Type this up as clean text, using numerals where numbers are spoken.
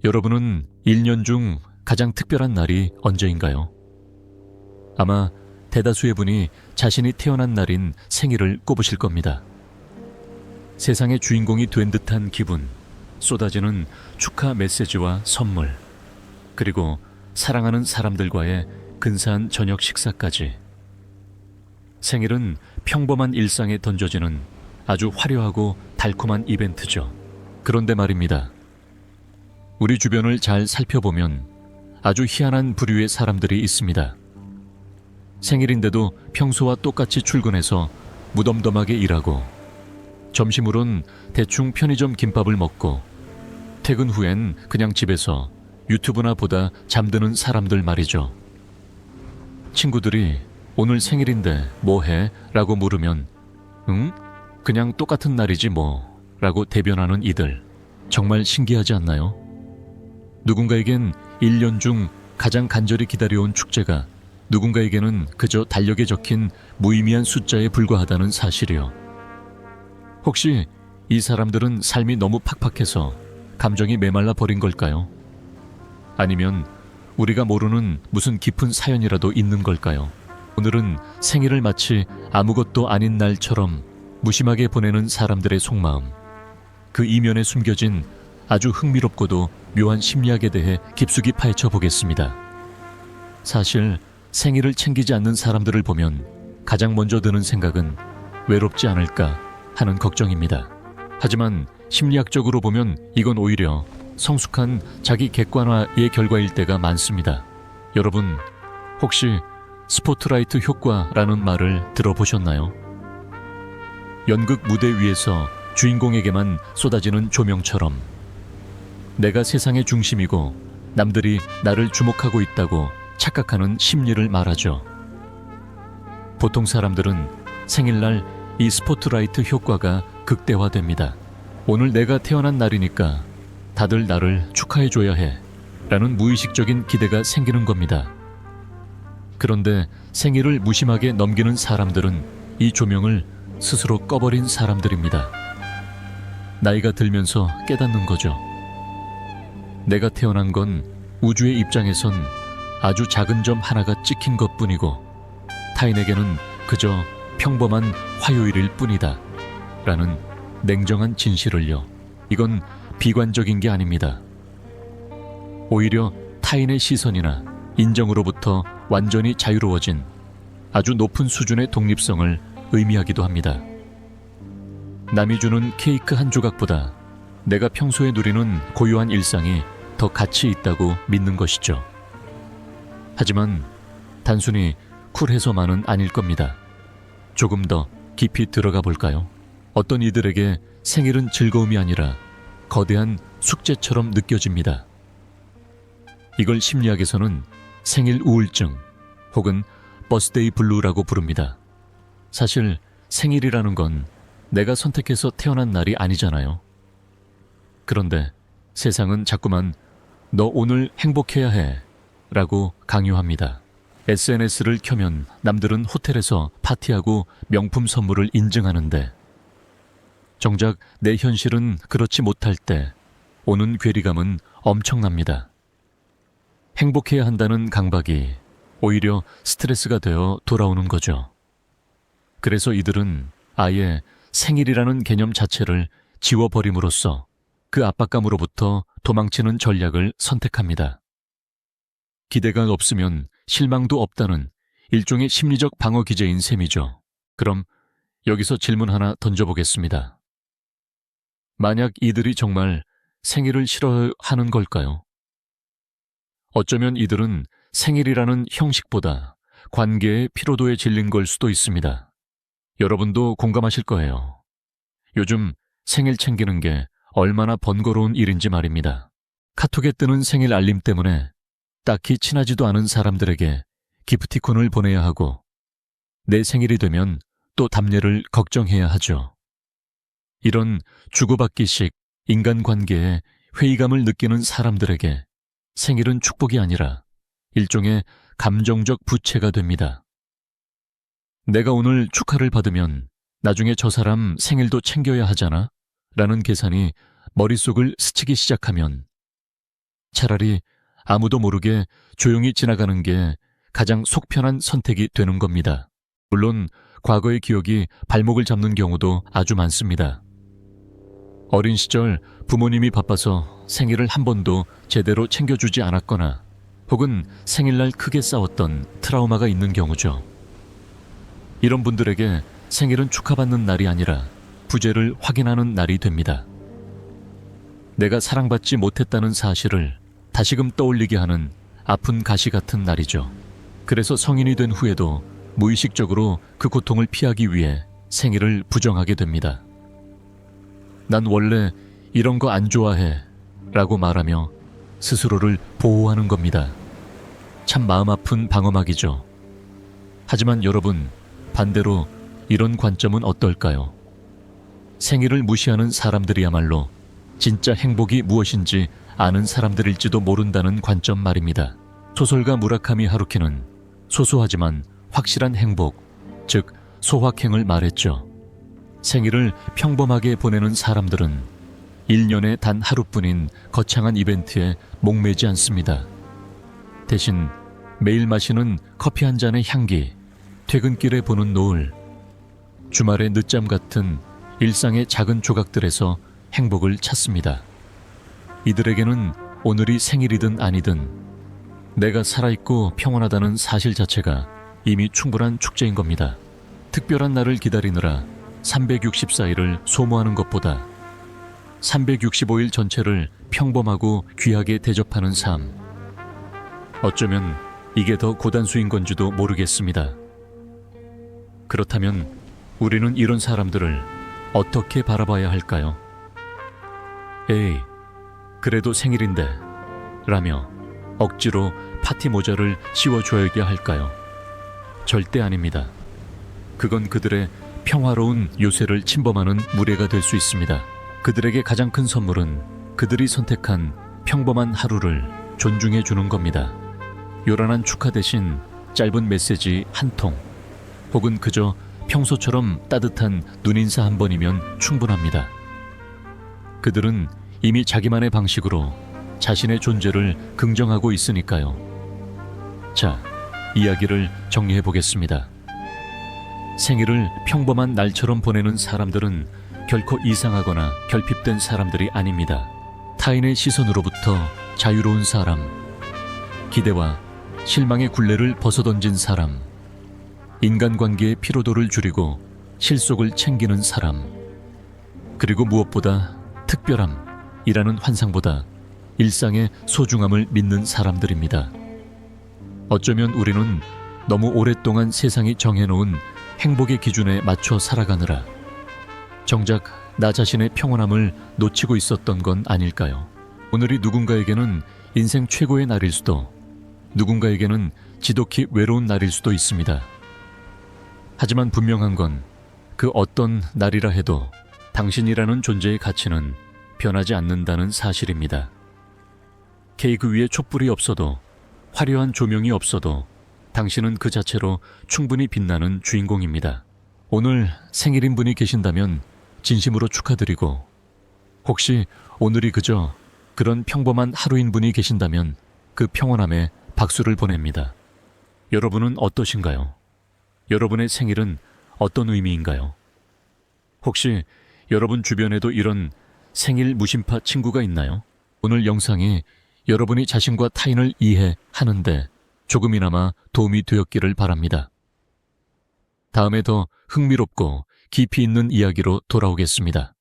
여러분은 1년 중 가장 특별한 날이 언제인가요? 아마 대다수의 분이 자신이 태어난 날인 생일을 꼽으실 겁니다. 세상의 주인공이 된 듯한 기분, 쏟아지는 축하 메시지와 선물, 그리고 사랑하는 사람들과의 근사한 저녁 식사까지. 생일은 평범한 일상에 던져지는 아주 화려하고 달콤한 이벤트죠. 그런데 말입니다. 우리 주변을 잘 살펴보면 아주 희한한 부류의 사람들이 있습니다. 생일인데도 평소와 똑같이 출근해서 무덤덤하게 일하고, 점심으론 대충 편의점 김밥을 먹고, 퇴근 후엔 그냥 집에서 유튜브나 보다 잠드는 사람들 말이죠. 친구들이 오늘 생일인데 뭐 해? 라고 물으면 응? 그냥 똑같은 날이지 뭐 라고 대변하는 이들, 정말 신기하지 않나요? 누군가에겐 1년 중 가장 간절히 기다려온 축제가 누군가에게는 그저 달력에 적힌 무의미한 숫자에 불과하다는 사실이요. 혹시 이 사람들은 삶이 너무 팍팍해서 감정이 메말라 버린 걸까요? 아니면 우리가 모르는 무슨 깊은 사연이라도 있는 걸까요? 오늘은 생일을 마치 아무것도 아닌 날처럼 무심하게 보내는 사람들의 속마음, 그 이면에 숨겨진 아주 흥미롭고도 묘한 심리학에 대해 깊숙이 파헤쳐 보겠습니다. 사실 생일을 챙기지 않는 사람들을 보면 가장 먼저 드는 생각은 외롭지 않을까 하는 걱정입니다. 하지만 심리학적으로 보면 이건 오히려 성숙한 자기 객관화의 결과일 때가 많습니다. 여러분, 혹시 스포트라이트 효과라는 말을 들어보셨나요? 연극 무대 위에서 주인공에게만 쏟아지는 조명처럼 내가 세상의 중심이고 남들이 나를 주목하고 있다고 착각하는 심리를 말하죠. 보통 사람들은 생일날 이 스포트라이트 효과가 극대화됩니다. 오늘 내가 태어난 날이니까 다들 나를 축하해줘야 해 라는 무의식적인 기대가 생기는 겁니다. 그런데 생일을 무심하게 넘기는 사람들은 이 조명을 스스로 꺼버린 사람들입니다. 나이가 들면서 깨닫는 거죠. 내가 태어난 건 우주의 입장에선 아주 작은 점 하나가 찍힌 것뿐이고 타인에게는 그저 평범한 화요일일 뿐이다 라는 냉정한 진실을요. 이건 비관적인 게 아닙니다. 오히려 타인의 시선이나 인정으로부터 완전히 자유로워진 아주 높은 수준의 독립성을 의미하기도 합니다. 남이 주는 케이크 한 조각보다 내가 평소에 누리는 고요한 일상이 더 가치 있다고 믿는 것이죠. 하지만 단순히 쿨해서만은 아닐 겁니다. 조금 더 깊이 들어가 볼까요? 어떤 이들에게 생일은 즐거움이 아니라 거대한 숙제처럼 느껴집니다. 이걸 심리학에서는 생일 우울증 혹은 버스데이 블루라고 부릅니다. 사실 생일이라는 건 내가 선택해서 태어난 날이 아니잖아요. 그런데 세상은 자꾸만 너 오늘 행복해야 해 라고 강요합니다. SNS를 켜면 남들은 호텔에서 파티하고 명품 선물을 인증하는데 정작 내 현실은 그렇지 못할 때 오는 괴리감은 엄청납니다. 행복해야 한다는 강박이 오히려 스트레스가 되어 돌아오는 거죠. 그래서 이들은 아예 생일이라는 개념 자체를 지워버림으로써 그 압박감으로부터 도망치는 전략을 선택합니다. 기대가 없으면 실망도 없다는 일종의 심리적 방어 기제인 셈이죠. 그럼 여기서 질문 하나 던져보겠습니다. 만약 이들이 정말 생일을 싫어하는 걸까요? 어쩌면 이들은 생일이라는 형식보다 관계의 피로도에 질린 걸 수도 있습니다. 여러분도 공감하실 거예요. 요즘 생일 챙기는 게 얼마나 번거로운 일인지 말입니다. 카톡에 뜨는 생일 알림 때문에 딱히 친하지도 않은 사람들에게 기프티콘을 보내야 하고 내 생일이 되면 또 답례를 걱정해야 하죠. 이런 주고받기식 인간관계에 회의감을 느끼는 사람들에게 생일은 축복이 아니라 일종의 감정적 부채가 됩니다. 내가 오늘 축하를 받으면 나중에 저 사람 생일도 챙겨야 하잖아? 라는 계산이 머릿속을 스치기 시작하면 차라리 아무도 모르게 조용히 지나가는 게 가장 속 편한 선택이 되는 겁니다. 물론 과거의 기억이 발목을 잡는 경우도 아주 많습니다. 어린 시절 부모님이 바빠서 생일을 한 번도 제대로 챙겨주지 않았거나 혹은 생일날 크게 싸웠던 트라우마가 있는 경우죠. 이런 분들에게 생일은 축하받는 날이 아니라 부재를 확인하는 날이 됩니다. 내가 사랑받지 못했다는 사실을 다시금 떠올리게 하는 아픈 가시 같은 날이죠. 그래서 성인이 된 후에도 무의식적으로 그 고통을 피하기 위해 생일을 부정하게 됩니다. 난 원래 이런 거 안 좋아해 라고 말하며 스스로를 보호하는 겁니다. 참 마음 아픈 방어막이죠. 하지만 여러분, 반대로 이런 관점은 어떨까요? 생일을 무시하는 사람들이야말로 진짜 행복이 무엇인지 아는 사람들일지도 모른다는 관점 말입니다. 소설가 무라카미 하루키는 소소하지만 확실한 행복, 즉 소확행을 말했죠. 생일을 평범하게 보내는 사람들은 1년에 단 하루뿐인 거창한 이벤트에 목매지 않습니다. 대신 매일 마시는 커피 한 잔의 향기, 퇴근길에 보는 노을, 주말의 늦잠 같은 일상의 작은 조각들에서 행복을 찾습니다. 이들에게는 오늘이 생일이든 아니든 내가 살아있고 평온하다는 사실 자체가 이미 충분한 축제인 겁니다. 특별한 날을 기다리느라 364일을 소모하는 것보다 365일 전체를 평범하고 귀하게 대접하는 삶, 어쩌면 이게 더 고단수인 건지도 모르겠습니다. 그렇다면 우리는 이런 사람들을 어떻게 바라봐야 할까요? 에이, 그래도 생일인데 라며 억지로 파티 모자를 씌워줘야 할까요? 절대 아닙니다. 그건 그들의 평화로운 요새를 침범하는 무례가 될 수 있습니다. 그들에게 가장 큰 선물은 그들이 선택한 평범한 하루를 존중해 주는 겁니다. 요란한 축하 대신 짧은 메시지 한 통, 혹은 그저 평소처럼 따뜻한 눈인사 한 번이면 충분합니다. 그들은 이미 자기만의 방식으로 자신의 존재를 긍정하고 있으니까요. 자, 이야기를 정리해 보겠습니다. 생일을 평범한 날처럼 보내는 사람들은 결코 이상하거나 결핍된 사람들이 아닙니다. 타인의 시선으로부터 자유로운 사람, 기대와 실망의 굴레를 벗어던진 사람, 인간관계의 피로도를 줄이고 실속을 챙기는 사람, 그리고 무엇보다 특별함이라는 환상보다 일상의 소중함을 믿는 사람들입니다. 어쩌면 우리는 너무 오랫동안 세상이 정해놓은 행복의 기준에 맞춰 살아가느라 정작 나 자신의 평온함을 놓치고 있었던 건 아닐까요? 오늘이 누군가에게는 인생 최고의 날일 수도, 누군가에게는 지독히 외로운 날일 수도 있습니다. 하지만 분명한 건 그 어떤 날이라 해도 당신이라는 존재의 가치는 변하지 않는다는 사실입니다. 케이크 위에 촛불이 없어도, 화려한 조명이 없어도 당신은 그 자체로 충분히 빛나는 주인공입니다. 오늘 생일인 분이 계신다면 진심으로 축하드리고, 혹시 오늘이 그저 그런 평범한 하루인 분이 계신다면 그 평온함에 박수를 보냅니다. 여러분은 어떠신가요? 여러분의 생일은 어떤 의미인가요? 혹시 여러분 주변에도 이런 생일 무심파 친구가 있나요? 오늘 영상이 여러분이 자신과 타인을 이해하는데 조금이나마 도움이 되었기를 바랍니다. 다음에 더 흥미롭고 깊이 있는 이야기로 돌아오겠습니다.